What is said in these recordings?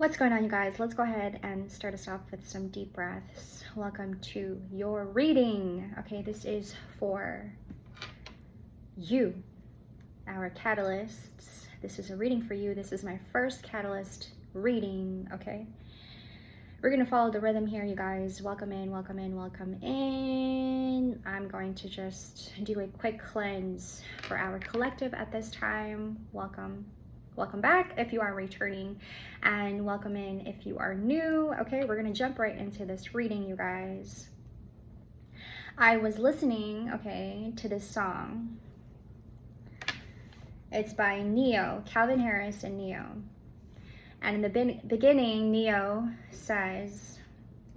What's going on, you guys? Let's go ahead and start us off with some deep breaths. Welcome to your reading. Okay, this is for you, our catalysts. This is a reading for you. This is my first catalyst reading, okay? We're going to follow the rhythm here, you guys. Welcome in, welcome in, welcome in. I'm going to just do a quick cleanse for our collective at this time. Welcome. Welcome back if you are returning, and welcome in if you are new. Okay, we're gonna jump right into this reading, you guys. I was listening, okay, to this song. It's by Neo, Calvin Harris and Neo. And in the beginning, Neo says,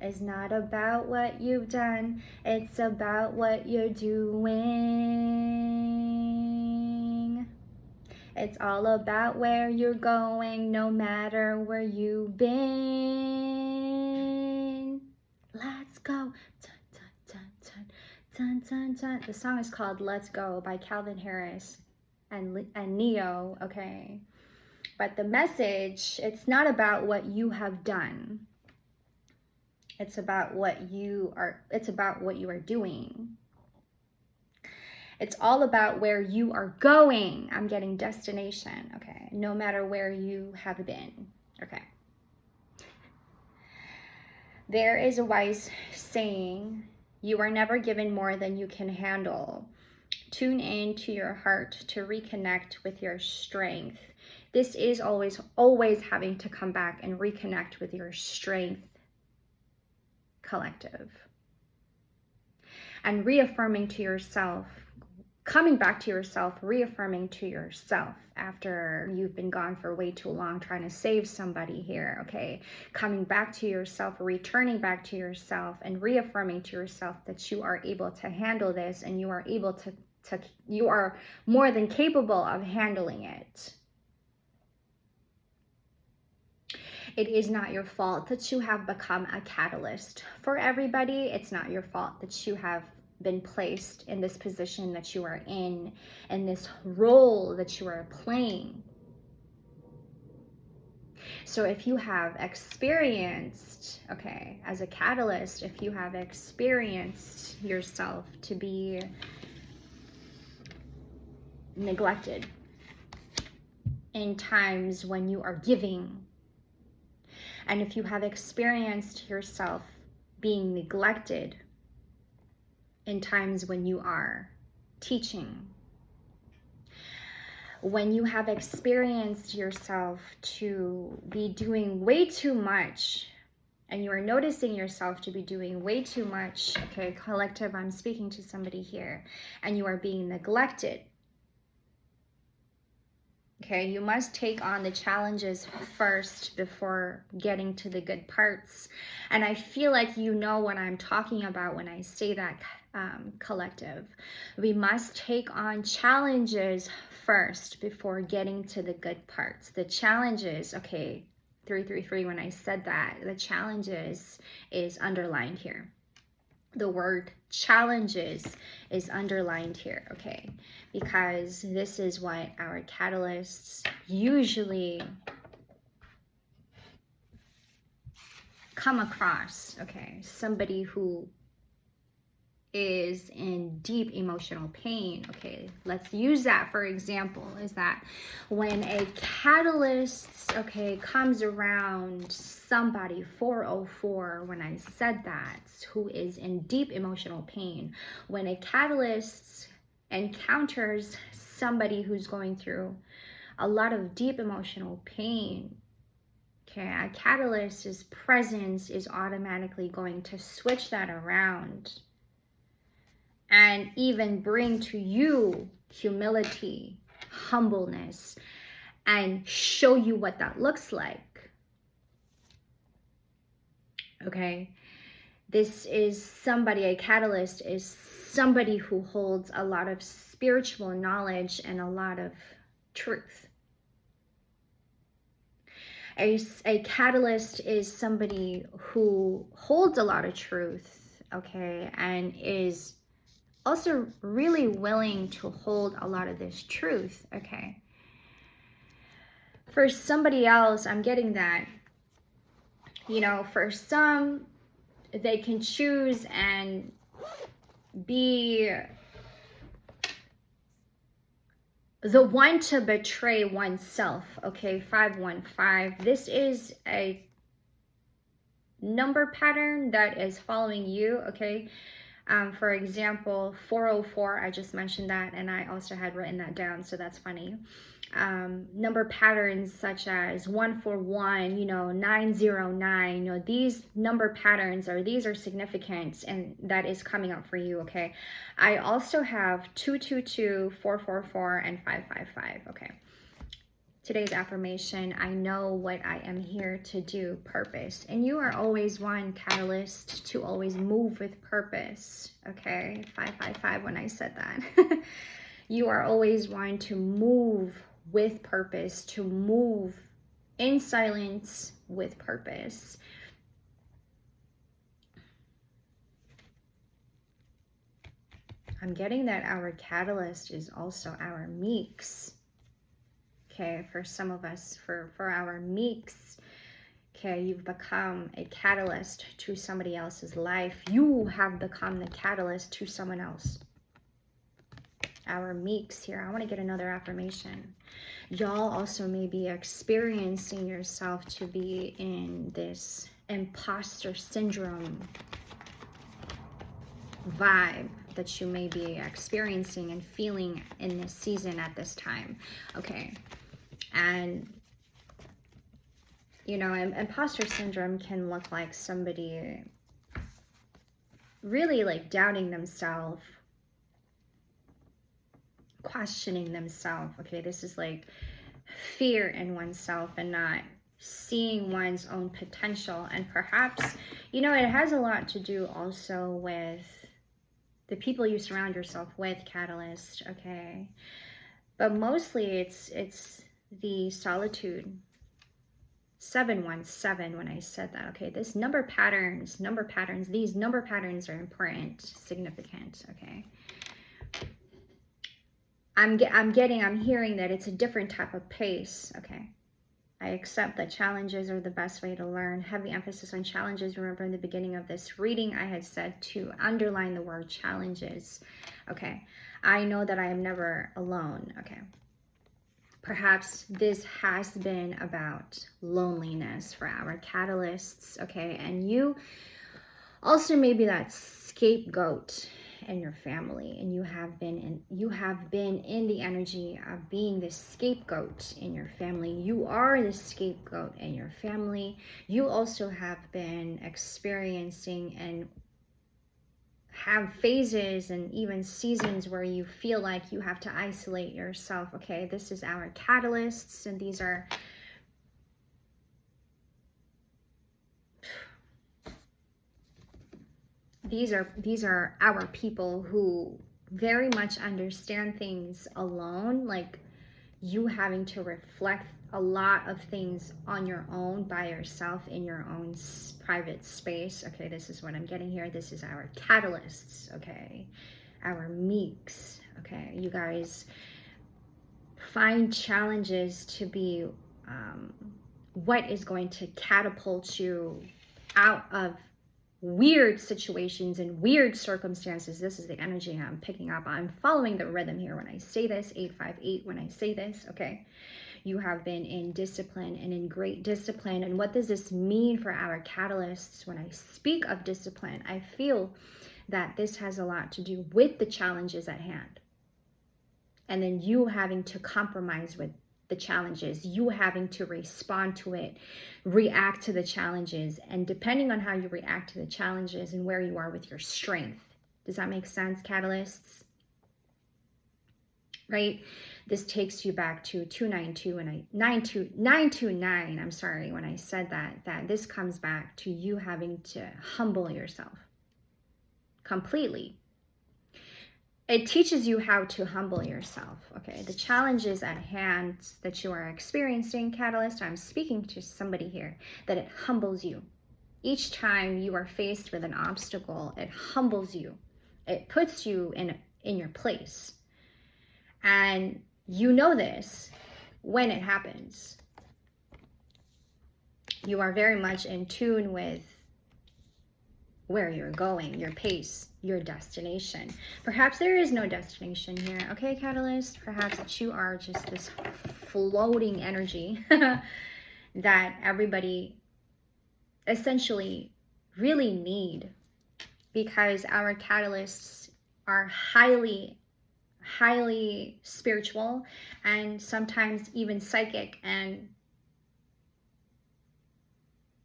"It's not about what you've done, it's about what you're doing. It's all about where you're going, no matter where you've been. Let's go." Dun, dun, dun, dun, dun, dun, dun. The song is called Let's Go by Calvin Harris and Neo, okay? But the message, it's not about what you have done. It's about what you are doing. It's all about where you are going. I'm getting destination, okay? No matter where you have been, okay? There is a wise saying, "You are never given more than you can handle." Tune in to your heart to reconnect with your strength. This is always having to come back and reconnect with your strength, collective. And reaffirming to yourself, coming back to yourself, reaffirming to yourself after you've been gone for way too long trying to save somebody here, okay? Coming back to yourself, returning back to yourself, and reaffirming to yourself that you are able to handle this, and you are able to you are more than capable of handling it. It is not your fault that you have become a catalyst for everybody. It's not your fault that you have been placed in this position that you are in this role that you are playing. So if you have experienced, okay, as a catalyst, if you have experienced yourself to be neglected in times when you are giving, and if you have experienced yourself being neglected in times when you are teaching, when you have experienced yourself to be doing way too much, and you are noticing yourself to be doing way too much, okay, collective, I'm speaking to somebody here, and you are being neglected, okay, you must take on the challenges first before getting to the good parts. And I feel like you know what I'm talking about when I say that, collective. We must take on challenges first before getting to the good parts. The challenges, okay, 333, when I said that, the challenges is underlined here. The word challenges is underlined here, okay? Because this is what our catalysts usually come across, okay? Somebody who is in deep emotional pain, okay? Let's use that for example, is that when a catalyst, okay, comes around somebody, 404, when I said that, who is in deep emotional pain, when a catalyst encounters somebody who's going through a lot of deep emotional pain, okay, a catalyst's presence is automatically going to switch that around and even bring to you humility, humbleness, and show you what that looks like. Okay, this is somebody, a catalyst is somebody who holds a lot of spiritual knowledge and a lot of truth. A catalyst is somebody who holds a lot of truth, okay, and is also really willing to hold a lot of this truth, okay? For somebody else, I'm getting that You know, for some, they can choose and be the one to betray oneself. Okay, 515. This is a number pattern that is following you. Okay, for example, 404, I just mentioned that, and I also had written that down, so that's funny. Number patterns such as 141, you know, 909, you know, these number patterns, or these are significant, and that is coming up for you. Okay, I also have 222, 444, and 555. Okay, today's affirmation: I know what I am here to do, purpose. And you are always one, catalyst, to always move with purpose. Okay, 555 when I said that. You are always one to move with purpose, to move in silence with purpose. I'm getting that our catalyst is also our meeks. Okay, for some of us, for our meeks, okay, you've become a catalyst to somebody else's life. You have become the catalyst to someone else. Our meeks here. I want to get another affirmation. Y'all also may be experiencing yourself to be in this imposter syndrome vibe that you may be experiencing and feeling in this season at this time. Okay. And you know, imposter syndrome can look like somebody really like doubting themselves, questioning themselves. Okay, this is like fear in oneself and not seeing one's own potential. And perhaps, you know, it has a lot to do also with the people you surround yourself with, catalyst. Okay, but mostly it's the solitude. 717 when I said that. Okay, this number patterns, these number patterns are important, significant. Okay, I'm hearing that it's a different type of pace. Okay, I accept that challenges are the best way to learn. Heavy emphasis on challenges. Remember in the beginning of this reading, I had said to underline the word challenges. Okay, I know that I am never alone. Okay, perhaps this has been about loneliness for our catalysts. Okay, and you also may be that scapegoat in your family, and you have been in the energy of being the scapegoat in your family. You are the scapegoat in your family. You also have been experiencing and have phases and even seasons where you feel like you have to isolate yourself. Okay, this is our catalysts, and these are our people who very much understand things alone, like you having to reflect a lot of things on your own, by yourself, in your own private space. Okay, this is what I'm getting here. This is our catalysts. Okay, our meeks. Okay, you guys find challenges to be what is going to catapult you out of weird situations and weird circumstances. This is the energy I'm picking up. I'm following the rhythm here when I say this. 858 when I say this. Okay, you have been in discipline, and in great discipline. And what does this mean for our catalysts? When I speak of discipline, I feel that this has a lot to do with the challenges at hand, and then you having to compromise with the challenges, you having to respond to it, react to the challenges, and depending on how you react to the challenges and where you are with your strength. Does that make sense, catalysts? Right? This takes you back to 292 and 929. I'm sorry, when I said that this comes back to you having to humble yourself completely. It teaches you how to humble yourself. Okay, the challenges at hand that you are experiencing, catalyst, I'm speaking to somebody here, that it humbles you. Each time you are faced with an obstacle, it humbles you. It puts you in your place. And you know this when it happens. You are very much in tune with where you're going, your pace, your destination. Perhaps there is no destination here. Okay, Catalyst, perhaps that you are just this floating energy that everybody essentially really need, because our catalysts are highly spiritual and sometimes even psychic and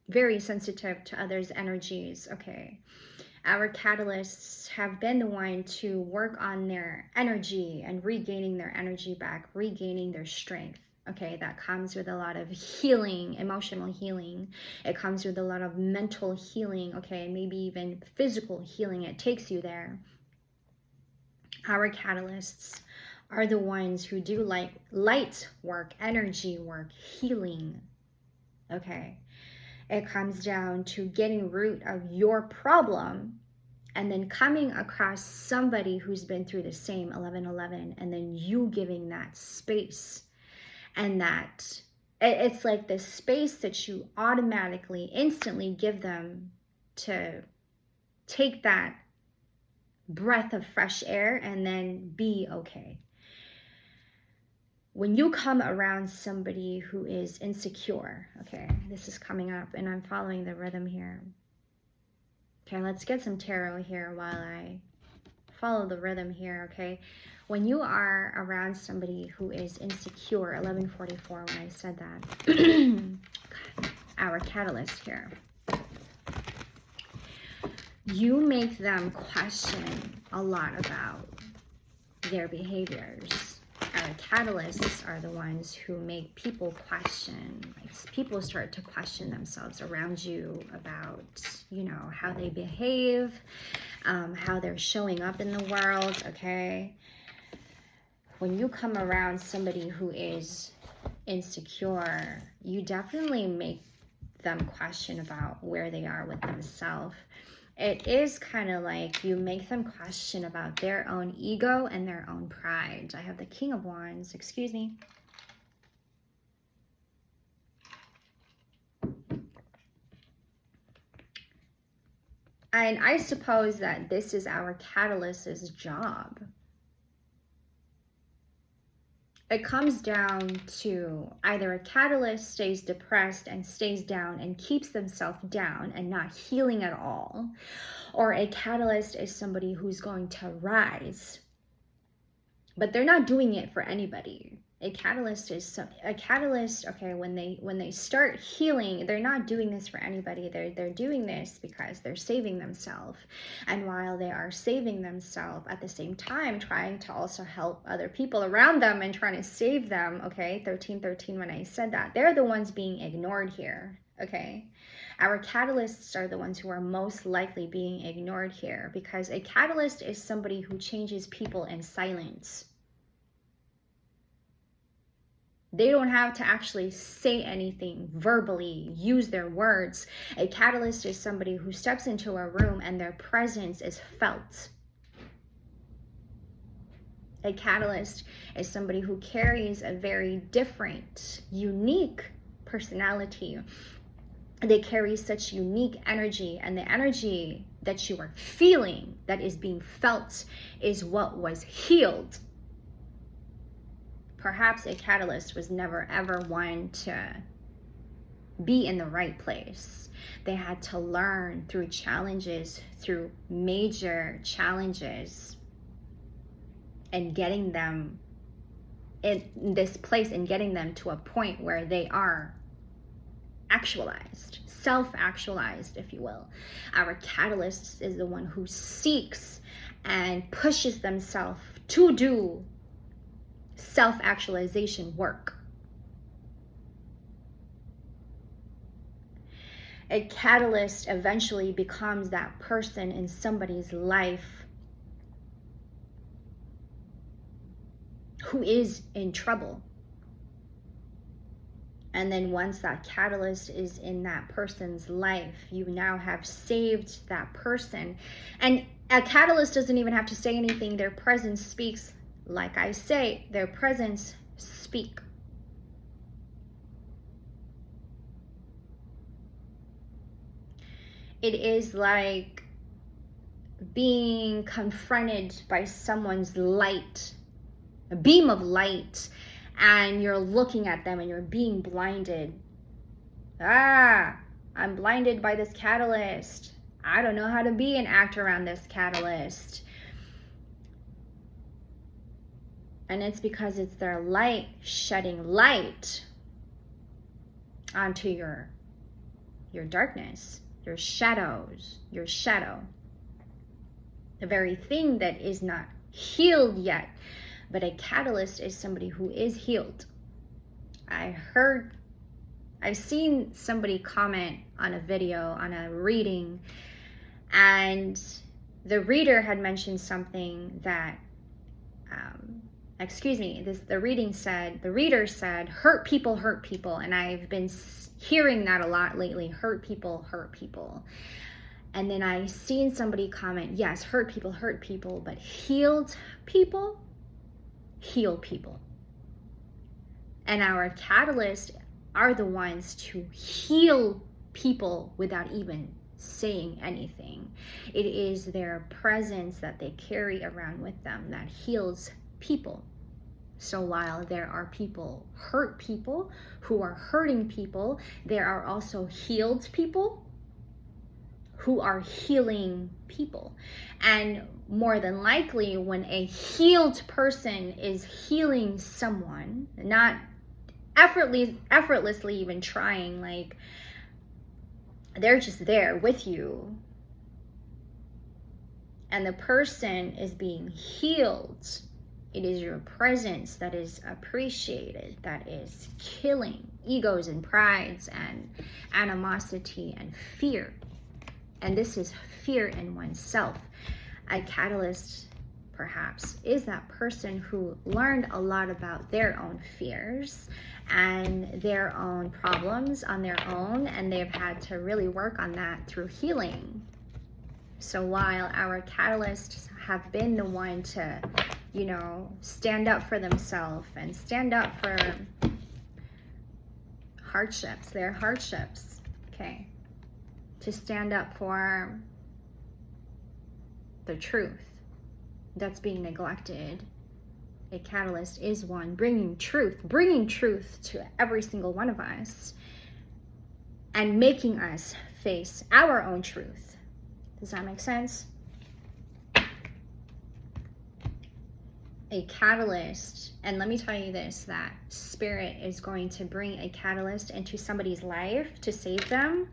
very sensitive to others' energies. Okay, our catalysts have been the one to work on their energy and regaining their energy back, regaining their strength. Okay, that comes with a lot of healing, emotional healing. It comes with a lot of mental healing, okay, maybe even physical healing. It takes you there. Our catalysts are the ones who do like light work, energy work, healing. Okay, it comes down to getting root of your problem and then coming across somebody who's been through the same 1111, and then you giving that space. And that it's like the space that you automatically, instantly give them to take that breath of fresh air and then be okay. When you come around somebody who is insecure, okay, this is coming up and I'm following the rhythm here. Okay, let's get some tarot here while I follow the rhythm here, okay? When you are around somebody who is insecure, 1144 when I said that, our catalyst here, you make them question a lot about their behaviors. Our catalysts are the ones who make people question, like people start to question themselves around you about, you know, how they behave, how they're showing up in the world, okay? When you come around somebody who is insecure, you definitely make them question about where they are with themselves. It is kind of like you make them question about their own ego and their own pride. I have the King of Wands, excuse me. And I suppose that this is our catalyst's job. It comes down to either a catalyst stays depressed and stays down and keeps themselves down and not healing at all, or a catalyst is somebody who's going to rise, but they're not doing it for anybody. A catalyst, okay, when they start healing, they're not doing this for anybody. They're doing this because they're saving themselves. And while they are saving themselves, at the same time trying to also help other people around them and trying to save them, okay, 1313 when I said that, they're the ones being ignored here, okay? Our catalysts are the ones who are most likely being ignored here, because a catalyst is somebody who changes people in silence. They don't have to actually say anything verbally, use their words. A catalyst is somebody who steps into a room and their presence is felt. A catalyst is somebody who carries a very different, unique personality. They carry such unique energy, and the energy that you are feeling, that is being felt, is what was healed. Perhaps a catalyst was never ever one to be in the right place. They had to learn through challenges, through major challenges, and getting them in this place and getting them to a point where they are actualized, self-actualized, if you will. Our catalyst is the one who seeks and pushes themselves to do self-actualization work. A catalyst eventually becomes that person in somebody's life who is in trouble. And then once that catalyst is in that person's life, you now have saved that person. And a catalyst doesn't even have to say anything. Their presence speaks. Like I say, their presence speak. it is like being confronted by someone's light, a beam of light, and you're looking at them and you're being blinded. I'm blinded by this catalyst. I don't know how to be and act around this catalyst. And it's because it's their light shedding light onto your darkness, your shadows, your shadow. The very thing that is not healed yet. But a catalyst is somebody who is healed. I've seen somebody comment on a video, on a reading, and the reader had mentioned something that, the reader said, hurt people, and I've been hearing that a lot lately, hurt people. And then I seen somebody comment, yes, hurt people, but healed people, heal people. And our catalysts are the ones to heal people without even saying anything. It is their presence that they carry around with them that heals people. So while there are people, hurt people who are hurting people, there are also healed people who are healing people. And more than likely, when a healed person is healing someone, not effortlessly even trying, like they're just there with you, and the person is being healed, it is your presence that is appreciated, that is killing egos and prides and animosity and fear. And this is fear in oneself. A catalyst, perhaps, is that person who learned a lot about their own fears and their own problems on their own, and they've had to really work on that through healing. So while our catalysts have been the one to, stand up for themselves and stand up for their hardships, okay? To stand up for the truth that's being neglected. A catalyst is one bringing truth to every single one of us and making us face our own truth. Does that make sense? A catalyst, and let me tell you this, that spirit is going to bring a catalyst into somebody's life to save them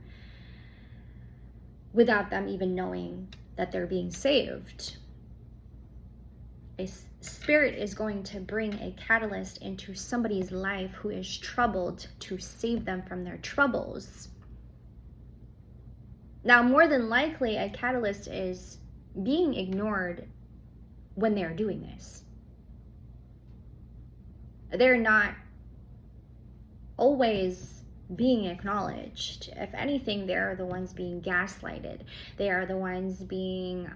without them even knowing that they're being saved. A spirit is going to bring a catalyst into somebody's life who is troubled to save them from their troubles. Now, more than likely, a catalyst is being ignored when they're doing this. They're not always being acknowledged. If anything, they're the ones being gaslighted. They are the ones being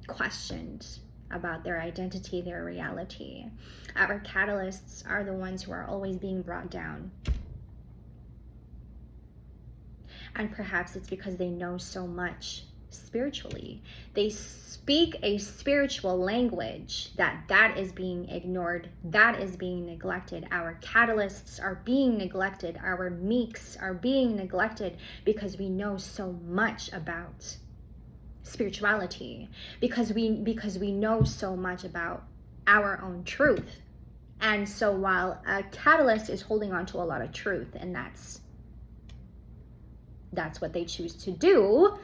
questioned about their identity, their reality. Our catalysts are the ones who are always being brought down. And perhaps it's because they know so much spiritually. They speak a spiritual language that is being ignored, that is being neglected. Our catalysts are being neglected. Our meeks are being neglected because we know so much about spirituality, because we know so much about our own truth. And so while a catalyst is holding on to a lot of truth, and that's what they choose to do,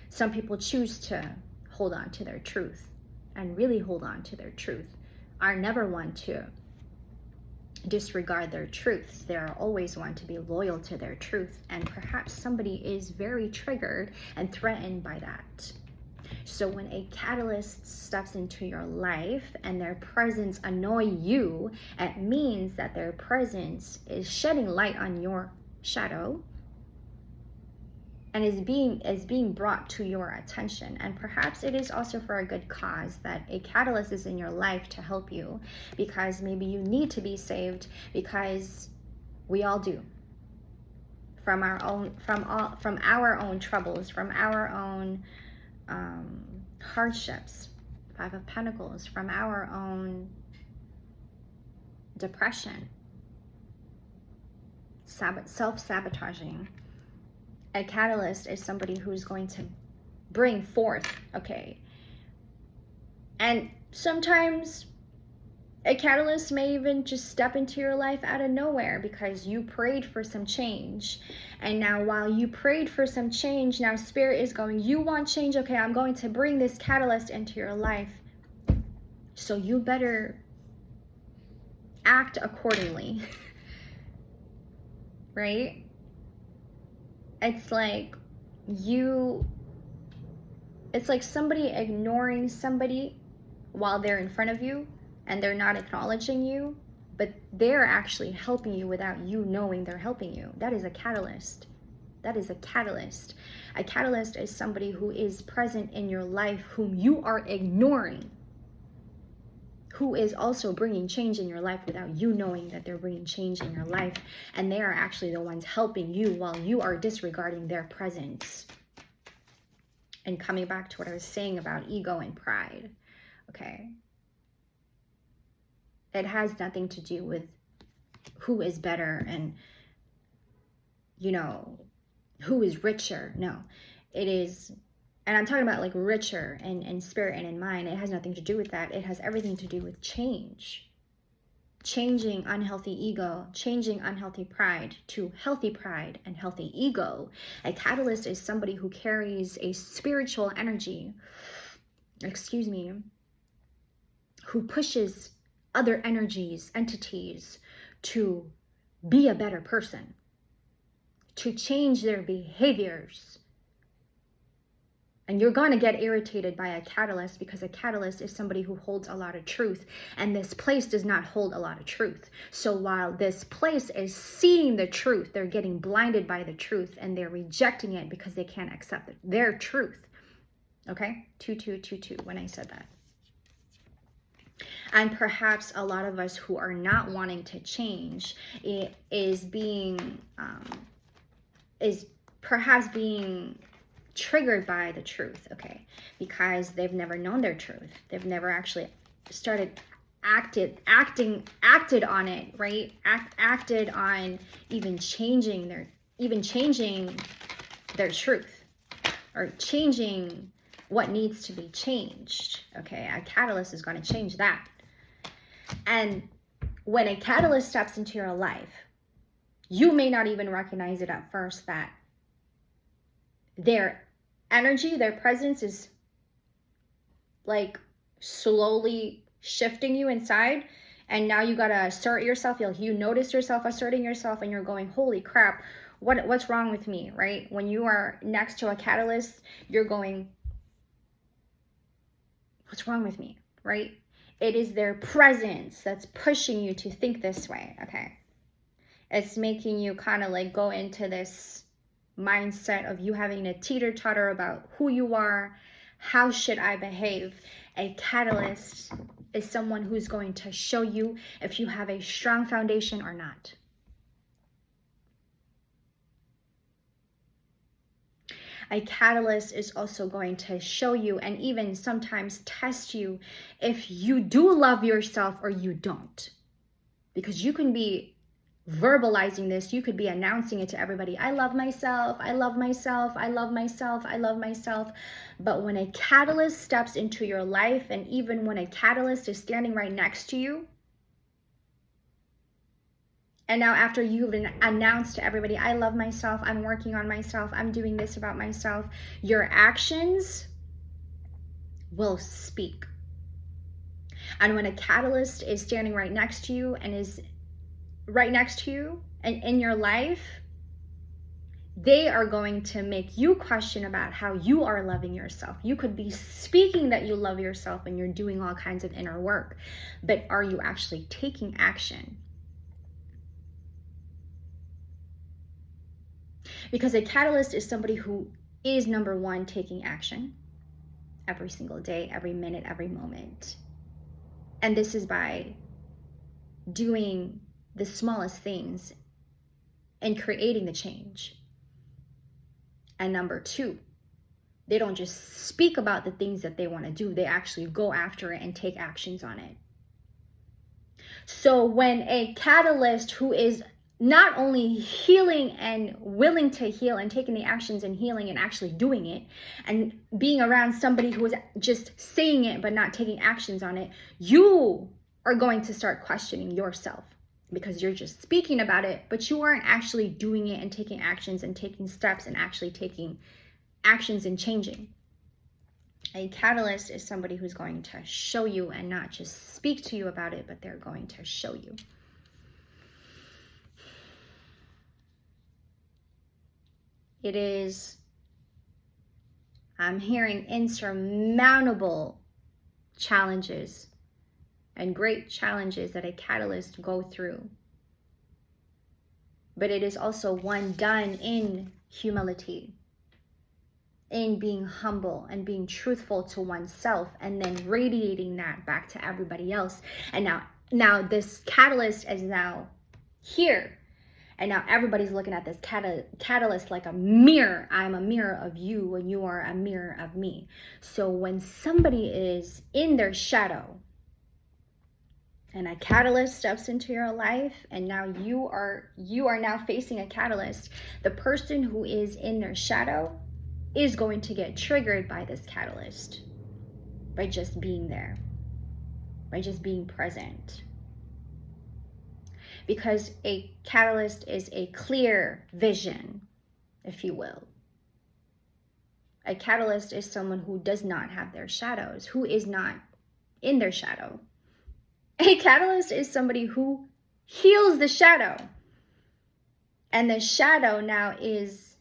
some people choose to hold on to their truth and really hold on to their truth, are never one to disregard their truths. They're always one to be loyal to their truth. And perhaps somebody is very triggered and threatened by that. So when a catalyst steps into your life and their presence annoy you, it means that their presence is shedding light on your shadow and is being brought to your attention. And perhaps it is also for a good cause that a catalyst is in your life to help you, because maybe you need to be saved, because we all do. from our own, from our own troubles, from our own hardships. Five of Pentacles, from our own depression, self-sabotaging. A catalyst is somebody who's going to bring forth, okay? And sometimes a catalyst may even just step into your life out of nowhere because you prayed for some change. And now while you prayed for some change, now Spirit is going, you want change? Okay, I'm going to bring this catalyst into your life. So you better act accordingly. Right? It's like somebody ignoring somebody while they're in front of you and they're not acknowledging you, but they're actually helping you without you knowing they're helping you. That is a catalyst. That is a catalyst. A catalyst is somebody who is present in your life whom you are ignoring, who is also bringing change in your life without you knowing that they're bringing change in your life. And they are actually the ones helping you while you are disregarding their presence. And coming back to what I was saying about ego and pride, okay? It has nothing to do with who is better and, you know, who is richer. No, it is, and I'm talking about like richer in spirit and in mind. It has nothing to do with that. It has everything to do with change. Changing unhealthy ego, changing unhealthy pride to healthy pride and healthy ego. A catalyst is somebody who carries a spiritual energy, who pushes other energies, entities to be a better person, to change their behaviors. And you're going to get irritated by a catalyst because a catalyst is somebody who holds a lot of truth. And this place does not hold a lot of truth. So while this place is seeing the truth, they're getting blinded by the truth and they're rejecting it because they can't accept it, their truth. Okay? 2222 when I said that. And perhaps a lot of us who are not wanting to change is perhaps being triggered by the truth, okay? Because they've never known their truth. They've never actually acted on it, right? Acted on even changing their truth or changing what needs to be changed, okay? A catalyst is going to change that. And when a catalyst steps into your life, you may not even recognize it at first that their energy, their presence is like slowly shifting you inside. And now you got to assert yourself. You notice yourself asserting yourself and you're going, holy crap, what's wrong with me, right? When you are next to a catalyst, you're going, what's wrong with me, right? It is their presence that's pushing you to think this way, okay? It's making you kind of like go into this mindset of you having to teeter-totter about who you are, how should I behave. A catalyst is someone who's going to show you if you have a strong foundation or not. A catalyst is also going to show you and even sometimes test you if you do love yourself or you don't. Because you can be verbalizing this, you could be announcing it to everybody. I love myself, I love myself, I love myself, I love myself. But when a catalyst steps into your life, and even when a catalyst is standing right next to you, and now after you've announced to everybody, I love myself, I'm working on myself, I'm doing this about myself, your actions will speak. And when a catalyst is standing right next to you and is right next to you and in your life, they are going to make you question about how you are loving yourself. You could be speaking that you love yourself and you're doing all kinds of inner work, but are you actually taking action? Because a catalyst is somebody who is, number one, taking action every single day, every minute, every moment. And this is by doing the smallest things in creating the change. And number two, they don't just speak about the things that they want to do. They actually go after it and take actions on it. So when a catalyst who is not only healing and willing to heal and taking the actions and healing and actually doing it, and being around somebody who is just saying it but not taking actions on it, you are going to start questioning yourself, because you're just speaking about it, but you aren't actually doing it and taking actions and taking steps and actually taking actions and changing. A catalyst is somebody who's going to show you and not just speak to you about it, but they're going to show you. It is, I'm hearing insurmountable challenges and great challenges that a catalyst go through. But it is also one done in humility, in being humble and being truthful to oneself, and then radiating that back to everybody else. And now this catalyst is now here. And now everybody's looking at this catalyst like a mirror. I'm a mirror of you and you are a mirror of me. So when somebody is in their shadow and a catalyst steps into your life, and now you are now facing a catalyst, the person who is in their shadow is going to get triggered by this catalyst, by just being there, by just being present. Because a catalyst is a clear vision, if you will. A catalyst is someone who does not have their shadows, who is not in their shadow. A catalyst is somebody who heals the shadow. And the shadow now is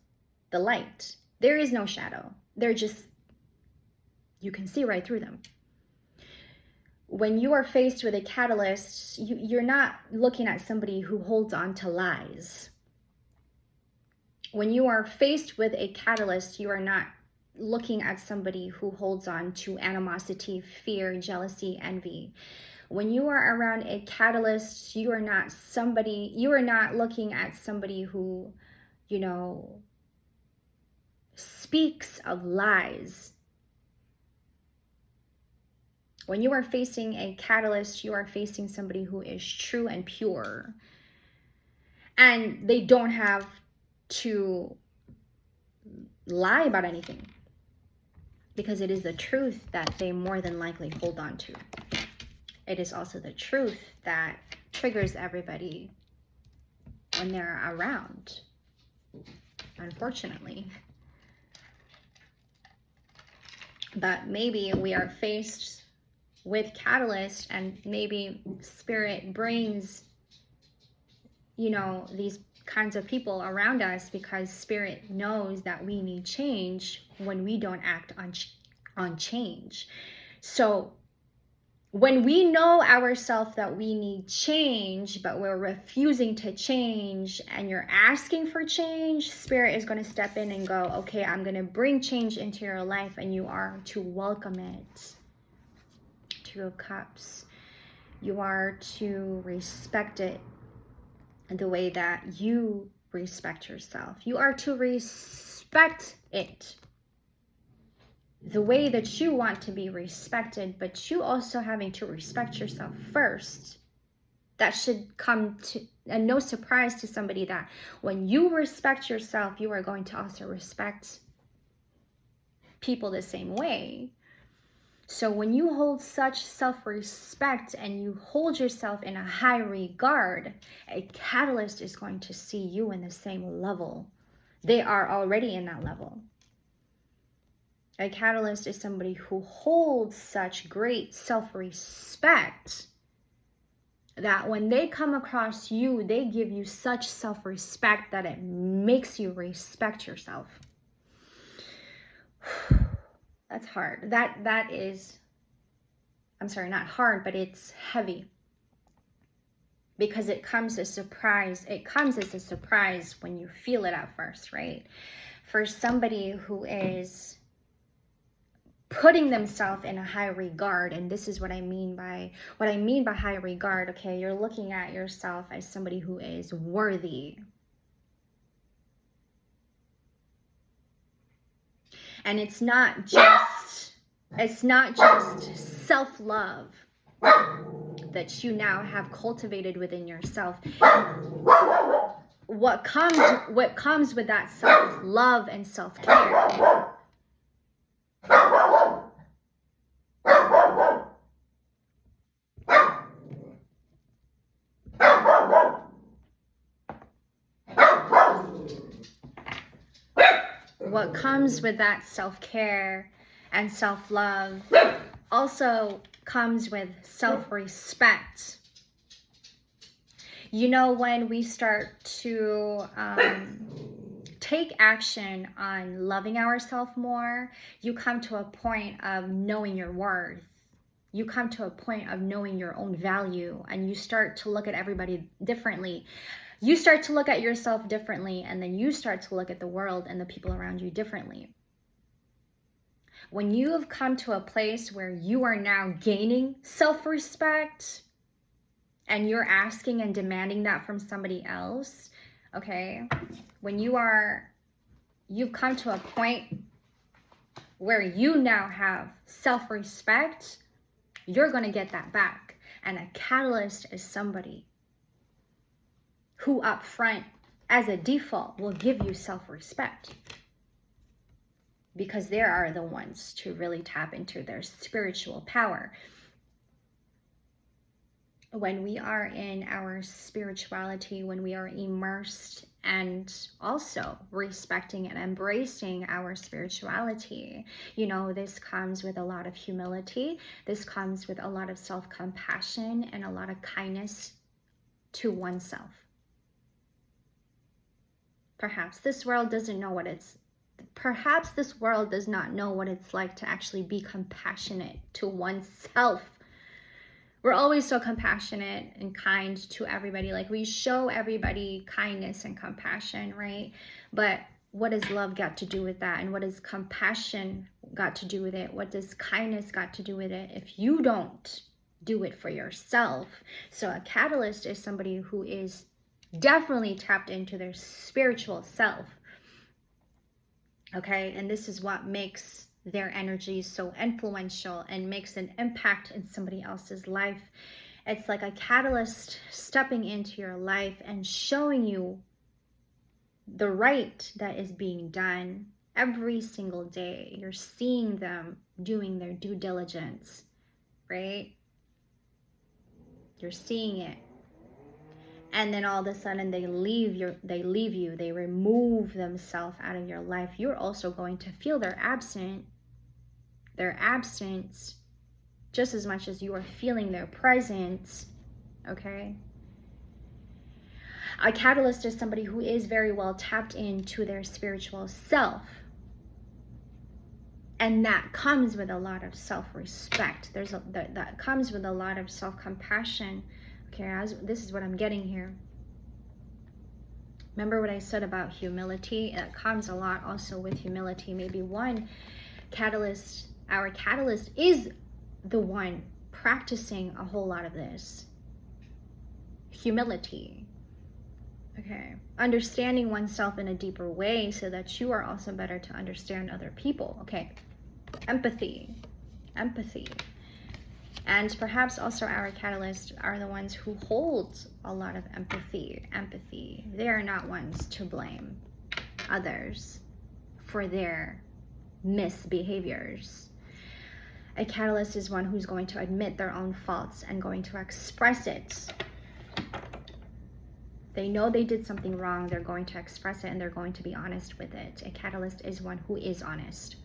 the light. There is no shadow. They're just, you can see right through them. When you are faced with a catalyst, you're not looking at somebody who holds on to lies. When you are faced with a catalyst, you are not looking at somebody who holds on to animosity, fear, jealousy, envy. When you are around a catalyst, you are not looking at somebody who, speaks of lies. When you are facing a catalyst, you are facing somebody who is true and pure. And they don't have to lie about anything, because it is the truth that they more than likely hold on to. It is also the truth that triggers everybody when they're around, unfortunately. But maybe we are faced with catalyst, and maybe spirit brings, these kinds of people around us because spirit knows that we need change when we don't act on change. So when we know ourselves that we need change, but we're refusing to change, and you're asking for change, spirit is going to step in and go, okay, I'm going to bring change into your life, and you are to welcome it. Two of Cups. You are to respect it the way that you respect yourself. You are to respect it the way that you want to be respected, but you also having to respect yourself first. That should come to no surprise to somebody that when you respect yourself, you are going to also respect people the same way. So when you hold such self-respect and you hold yourself in a high regard, a catalyst is going to see you in the same level. They are already in that level. A catalyst is somebody who holds such great self-respect that when they come across you, they give you such self-respect that it makes you respect yourself. That's hard. That is, I'm sorry, not hard, but it's heavy. Because it comes as a surprise. It comes as a surprise when you feel it at first, right? For somebody who is putting themselves in a high regard, and this is what I mean by high regard. Okay, you're looking at yourself as somebody who is worthy. And it's not just self-love that you now have cultivated within yourself. What comes with that self-love and self-care, what comes with that self-care and self-love also comes with self-respect. You know, when we start to take action on loving ourselves more, you come to a point of knowing your worth. You come to a point of knowing your own value, and you start to look at everybody differently. You start to look at yourself differently, and then you start to look at the world and the people around you differently. When you have come to a place where you are now gaining self-respect and you're asking and demanding that from somebody else, okay? When you've come to a point where you now have self-respect, you're going to get that back. And a catalyst is somebody who up front, as a default, will give you self-respect, because they are the ones to really tap into their spiritual power. When we are in our spirituality, when we are immersed and also respecting and embracing our spirituality, you know, this comes with a lot of humility. This comes with a lot of self-compassion and a lot of kindness to oneself. Perhaps this world does not know what it's like to actually be compassionate to oneself. We're always so compassionate and kind to everybody. Like, we show everybody kindness and compassion, right? But what does love got to do with that? And what does compassion got to do with it? What does kindness got to do with it if you don't do it for yourself? So a catalyst is somebody who is definitely tapped into their spiritual self. Okay, and this is what makes their energy so influential and makes an impact in somebody else's life. It's like a catalyst stepping into your life and showing you the right that is being done every single day. You're seeing them doing their due diligence, right? You're seeing it. And then all of a sudden they leave you, they remove themselves out of your life. You're also going to feel their absence just as much as you are feeling their presence, okay? A catalyst is somebody who is very well tapped into their spiritual self. And that comes with a lot of self-respect. That comes with a lot of self-compassion. Okay, this is what I'm getting here. Remember what I said about humility? It comes a lot also with humility. Maybe one catalyst, our catalyst is the one practicing a whole lot of this. Humility. Okay. Understanding oneself in a deeper way so that you are also better to understand other people. Okay. Empathy. And perhaps also our catalysts are the ones who hold a lot of empathy. They are not ones to blame others for their misbehaviors. A catalyst is one who's going to admit their own faults and going to express it. They know they did something wrong, they're going to express it and they're going to be honest with it. A catalyst is one who is honest.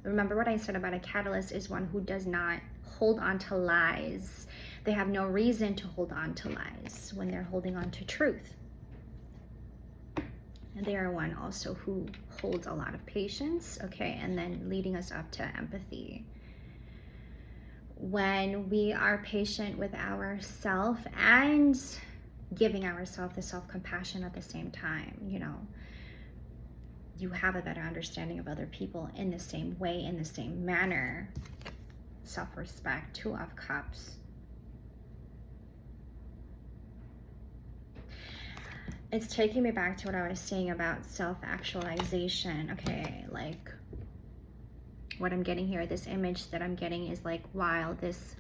Remember what I said about a catalyst is one who does not hold on to lies. They have no reason to hold on to lies when they're holding on to truth. And they are one also who holds a lot of patience, okay, and then leading us up to empathy. When we are patient with ourselves and giving ourselves the self-compassion at the same time, you know, you have a better understanding of other people in the same way, in the same manner. Self-respect, 2 of Cups. it's taking me back to what I was saying about self-actualization. Okay, like what I'm getting here, this image that I'm getting is like, while this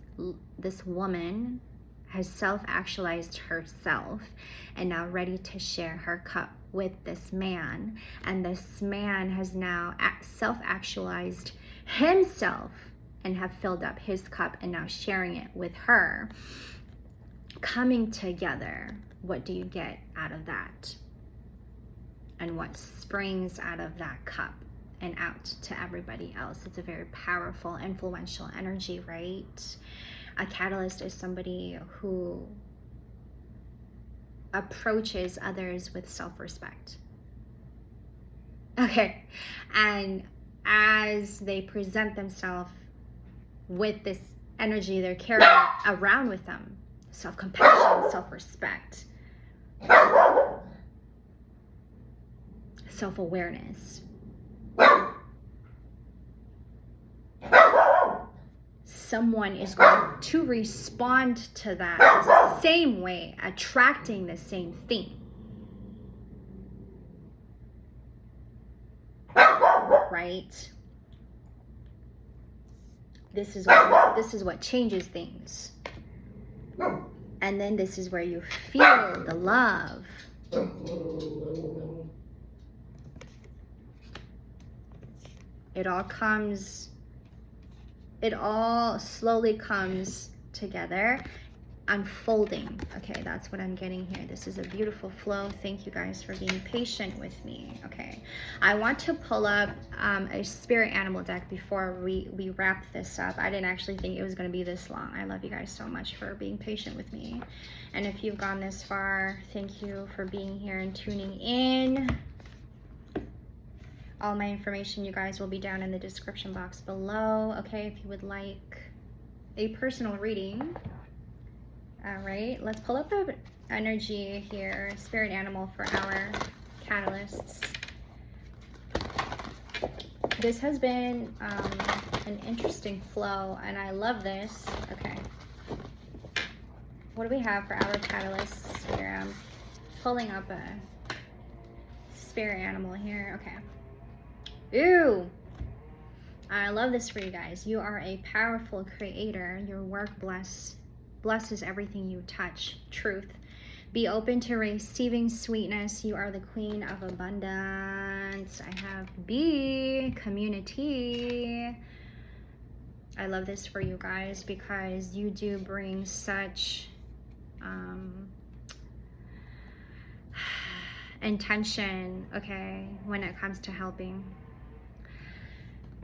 woman has self-actualized herself and now ready to share her cup with this man, and this man has now self-actualized himself and have filled up his cup and now sharing it with her, coming together. What do you get out of that? And what springs out of that cup and out to everybody else? It's a very powerful, influential energy, right? A catalyst is somebody who approaches others with self-respect. Okay, and as they present themselves with this energy they're carrying around with them, self-compassion, self-respect, self-awareness, someone is going to respond to that the same way, attracting the same thing. Right? This is what changes things. And then this is where you feel the love. It all slowly comes together, unfolding. Okay, that's what I'm getting here. This is a beautiful flow. Thank you guys for being patient with me. Okay, I want to pull up a spirit animal deck before we wrap this up. I didn't actually think it was going to be this long. I love you guys so much for being patient with me. And if you've gone this far, thank you for being here and tuning in. All my information, you guys, will be down in the description box below. Okay, if you would like a personal reading. All right, let's pull up the energy here, spirit animal for our catalysts. This has been an interesting flow, and I love this. Okay, what do we have for our catalysts here? I'm pulling up a spirit animal here. Okay. Ooh, I love this for you guys. You are a powerful creator. Your work blesses everything you touch. Truth. Be open to receiving sweetness. You are the queen of abundance. I have B, community. I love this for you guys because you do bring such intention, okay, when it comes to helping.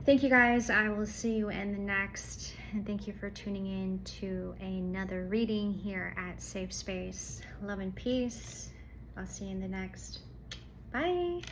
Thank you guys. I will see you in the next, and thank you for tuning in to another reading here at Safe Space. Love and peace. I'll see you in the next. Bye.